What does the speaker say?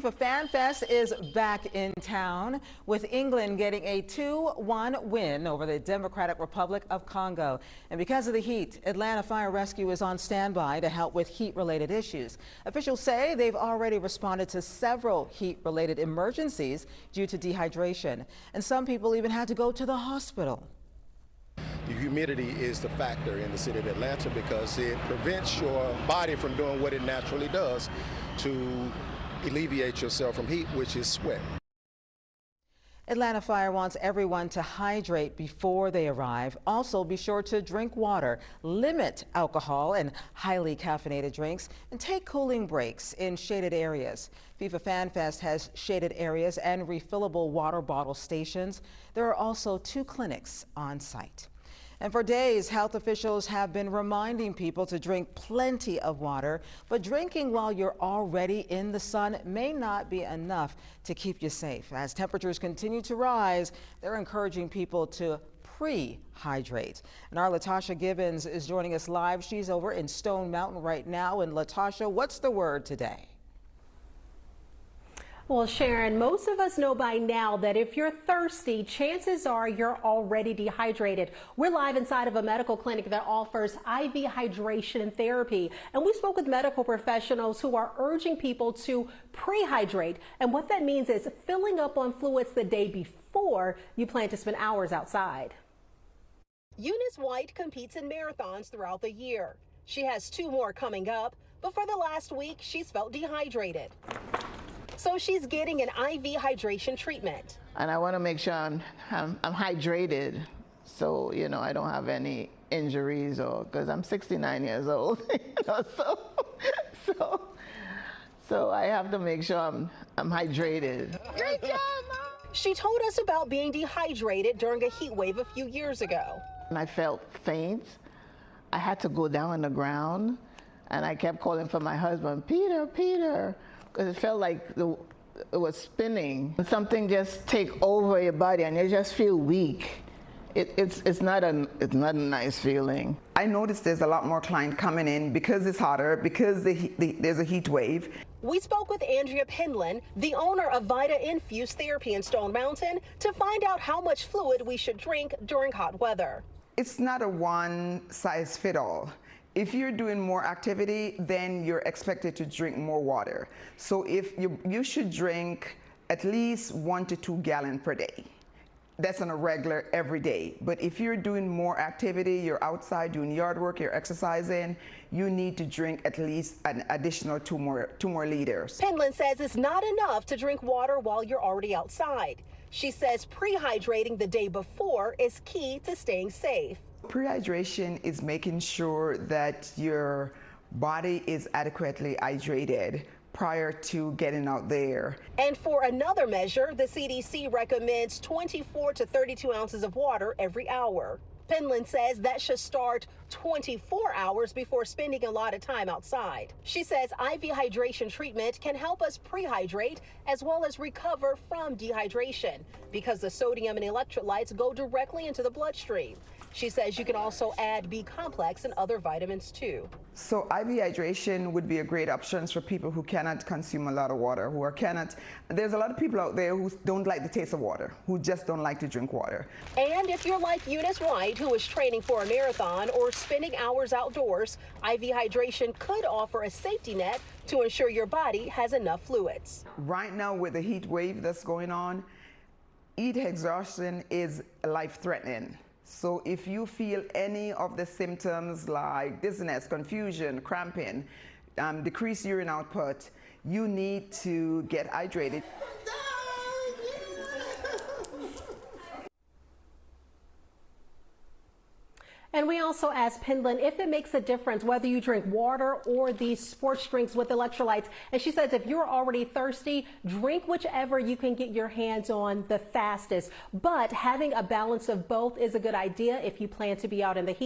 FIFA Fan Fest is back in town, with England getting a 2-1 win over the Democratic Republic of Congo. And because of the heat, Atlanta Fire Rescue is on standby to help with heat-related issues. Officials say they've already responded to several heat-related emergencies due to dehydration, and some people even had to go to the hospital. The humidity is the factor in the city of Atlanta because it prevents your body from doing what it naturally does to alleviate yourself from heat, which is sweat. Atlanta Fire wants everyone to hydrate before they arrive. Also, be sure to drink water, limit alcohol and highly caffeinated drinks, and take cooling breaks in shaded areas. FIFA Fan Fest has shaded areas and refillable water bottle stations. There are also 2 clinics on site. And for days, health officials have been reminding people to drink plenty of water, but drinking while you're already in the sun may not be enough to keep you safe. As temperatures continue to rise, they're encouraging people to pre-hydrate. And our Latasha Gibbons is joining us live. She's over in Stone Mountain right now. And Latasha, what's the word today? Well, Sharon, most of us know by now that if you're thirsty, chances are you're already dehydrated. We're live inside of a medical clinic that offers IV hydration therapy. And we spoke with medical professionals who are urging people to pre-hydrate. And what that means is filling up on fluids the day before you plan to spend hours outside. Eunice White competes in marathons throughout the year. She has 2 more coming up, but for the last week, she's felt dehydrated. So she's getting an IV hydration treatment. And I want to make sure I'm hydrated, so I don't have any injuries, or because I'm 69 years old. So I have to make sure I'm hydrated. Great job, Mom! She told us about being dehydrated during a heat wave a few years ago. And I felt faint. I had to go down on the ground, and I kept calling for my husband, Peter, Peter. Because it felt like it was spinning. Something just take over your body and you just feel weak. It's not a nice feeling. I noticed there's a lot more clients coming in because it's hotter, because there's a heat wave. We spoke with Andrea Penland, the owner of Vita Infuse Therapy in Stone Mountain, to find out how much fluid we should drink during hot weather. It's not a one-size-fits-all. If you're doing more activity, then you're expected to drink more water. So if you should drink at least 1 to 2 gallons per day. That's on a regular every day. But if you're doing more activity, you're outside doing yard work, you're exercising, you need to drink at least an additional 2 more liters. Penland says it's not enough to drink water while you're already outside. She says pre-hydrating the day before is key to staying safe. Prehydration is making sure that your body is adequately hydrated prior to getting out there. And for another measure, the CDC recommends 24 to 32 ounces of water every hour. Penland says that should start 24 hours before spending a lot of time outside. She says IV hydration treatment can help us prehydrate as well as recover from dehydration because the sodium and electrolytes go directly into the bloodstream. She says you can also add B-complex and other vitamins too. So IV hydration would be a great option for people who cannot consume a lot of water, there's a lot of people out there who don't like the taste of water, who just don't like to drink water. And if you're like Eunice White, who is training for a marathon or spending hours outdoors, IV hydration could offer a safety net to ensure your body has enough fluids. Right now with the heat wave that's going on, heat exhaustion is life-threatening. So if you feel any of the symptoms like dizziness, confusion, cramping, decreased urine output, you need to get hydrated. And we also asked Penland if it makes a difference whether you drink water or these sports drinks with electrolytes. And she says if you're already thirsty, drink whichever you can get your hands on the fastest. But having a balance of both is a good idea if you plan to be out in the heat.